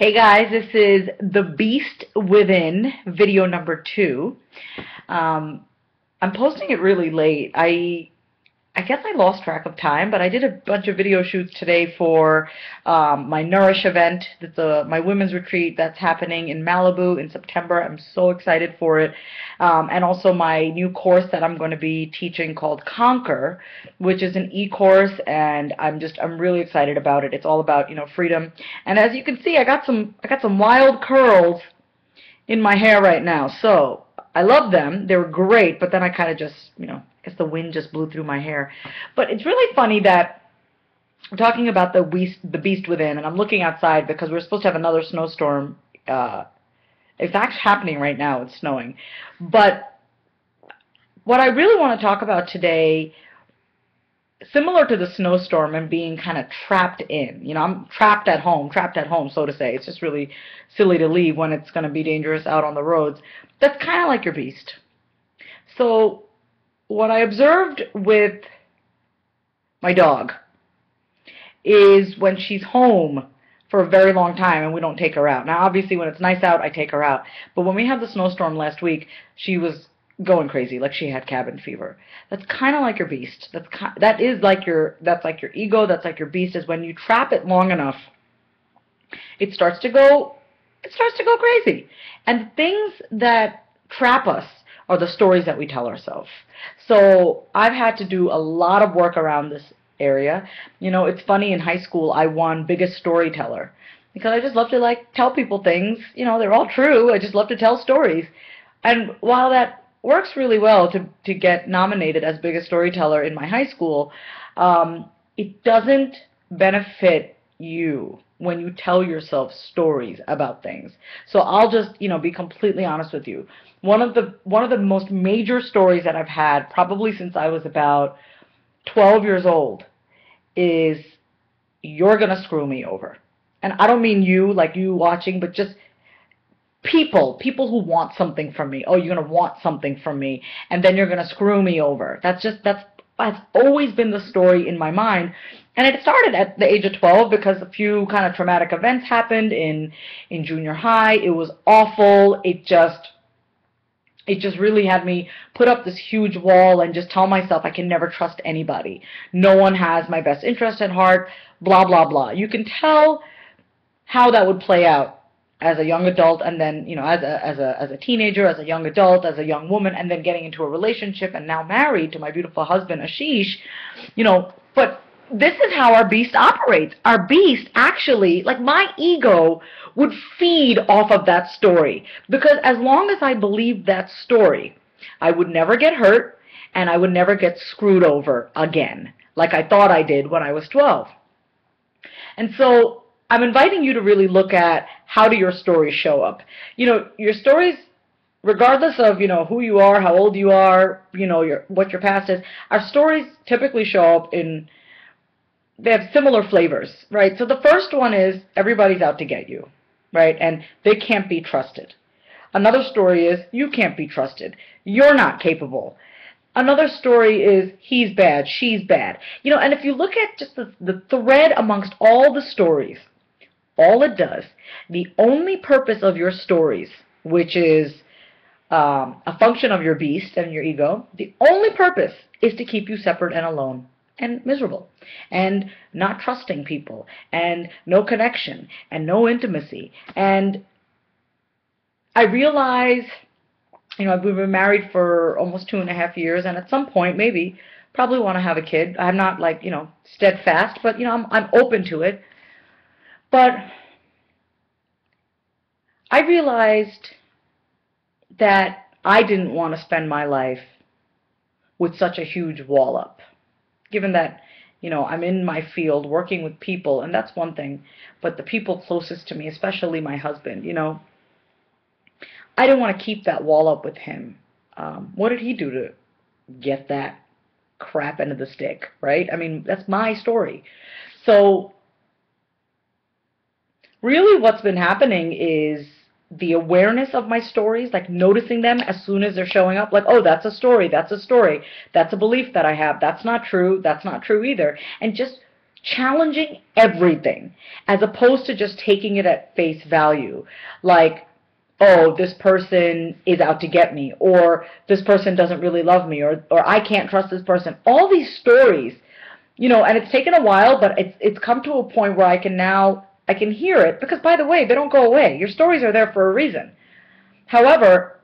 Hey guys, this is The Beast Within, video number 2. Um, I'm posting it really late. I guess I lost track of time, but I did a bunch of video shoots today for my Nourish event, my women's retreat that's happening in Malibu in September. I'm so excited for it. And also my new course that I'm going to be teaching called Conquer, which is an e-course, and I'm really excited about it. It's all about, freedom. And as you can see, I got some wild curls in my hair right now. So I love them. They were great, but then I kind of just, I guess the wind just blew through my hair. But it's really funny that I'm talking about the beast within, and I'm looking outside because we're supposed to have another snowstorm. It's actually happening right now. It's snowing. But what I really want to talk about today, similar to the snowstorm and being kind of trapped in. I'm trapped at home, so to say. It's just really silly to leave when it's going to be dangerous out on the roads. That's kind of like your beast. So what I observed with my dog is when she's home for a very long time and we don't take her out. Now, obviously, when it's nice out, I take her out. But when we had the snowstorm last week, she was going crazy, like she had cabin fever. That's kind of like your beast. That's like your ego. That's like your beast. Is when you trap it long enough, it starts to go crazy. And the things that trap us are the stories that we tell ourselves. So I've had to do a lot of work around this area. It's funny, in high school I won biggest storyteller because I just love to tell people things. They're all true. I just love to tell stories. And while that works really well to get nominated as biggest storyteller in my high school, it doesn't benefit you when you tell yourself stories about things. So I'll just, be completely honest with you. One of the most major stories that I've had probably since I was about 12 years old is, you're gonna screw me over. And I don't mean you, like you watching, but just people who want something from me. Oh, you're gonna want something from me, and then you're gonna screw me over. That's always been the story in my mind. And it started at the age of 12 because a few kind of traumatic events happened in junior high. It was awful. It just really had me put up this huge wall and just tell myself I can never trust anybody. No one has my best interest at heart, blah, blah, blah. You can tell how that would play out as a young adult, and then, as a teenager, as a young adult, as a young woman, and then getting into a relationship, and now married to my beautiful husband, Ashish, but this is how our beast operates. Our beast actually, like my ego, would feed off of that story. Because as long as I believed that story, I would never get hurt, and I would never get screwed over again, like I thought I did when I was 12. And so I'm inviting you to really look at, how do your stories show up? Your stories, regardless of, who you are, how old you are, what your past is, our stories typically show up they have similar flavors, right? So the first one is, everybody's out to get you, right? And they can't be trusted. Another story is, you can't be trusted. You're not capable. Another story is, he's bad, she's bad. And if you look at just the thread amongst all the stories, all it does, the only purpose of your stories, which is a function of your beast and your ego, the only purpose is to keep you separate and alone and miserable and not trusting people and no connection and no intimacy. And I realize, we've been married for almost 2.5 years, and at some point, maybe, probably want to have a kid. I'm not steadfast, but I'm open to it. But I realized that I didn't want to spend my life with such a huge wall up. Given that, I'm in my field working with people, and that's one thing, but the people closest to me, especially my husband, I didn't want to keep that wall up with him. What did he do to get that crap end of the stick, right? I mean, that's my story. So really what's been happening is the awareness of my stories, like noticing them as soon as they're showing up, like, oh, that's a story, that's a belief that I have, that's not true either, and just challenging everything as opposed to just taking it at face value. Like, oh, this person is out to get me, or this person doesn't really love me, or I can't trust this person. All these stories, and it's taken a while, but it's come to a point where I can hear it, because by the way, they don't go away. Your stories are there for a reason. However,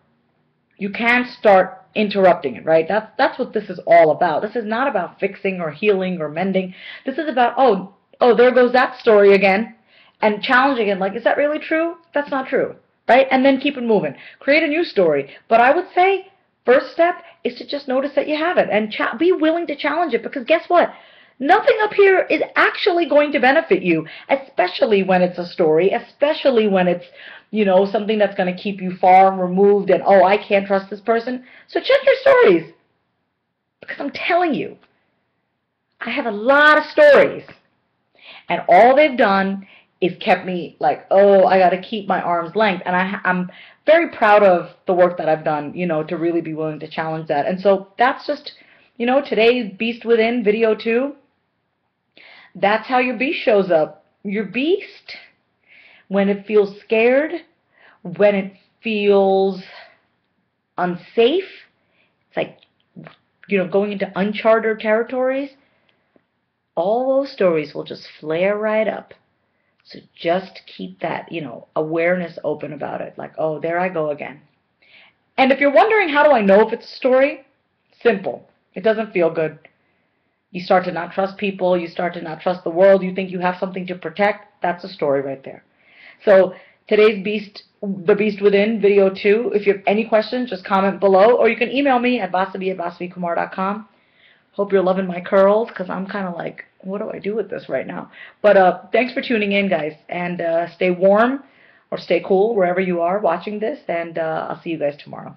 you can start interrupting it, right? That's what this is all about. This is not about fixing or healing or mending. This is about, oh, there goes that story again, and challenging it, like, is that really true? That's not true, right? And then keep it moving. Create a new story. But I would say first step is to just notice that you have it and be willing to challenge it, because guess what? Nothing up here is actually going to benefit you, especially when it's a story, especially when it's, something that's going to keep you far and removed and, oh, I can't trust this person. So check your stories, because I'm telling you, I have a lot of stories, and all they've done is kept me like, oh, I got to keep my arm's length. And I'm very proud of the work that I've done, to really be willing to challenge that. And so that's just, today's Beast Within video 2. That's how your beast shows up. Your beast, when it feels scared, when it feels unsafe, it's like, going into uncharted territories, all those stories will just flare right up. So just keep that, awareness open about it. Like, oh, there I go again. And if you're wondering, how do I know if it's a story? Simple. It doesn't feel good. You start to not trust people. You start to not trust the world. You think you have something to protect. That's a story right there. So today's The Beast Within, video 2. If you have any questions, just comment below. Or you can email me at vasavi@vasavikumar.com. Hope you're loving my curls, because I'm kind of like, what do I do with this right now? But thanks for tuning in, guys. And stay warm or stay cool wherever you are watching this. And I'll see you guys tomorrow.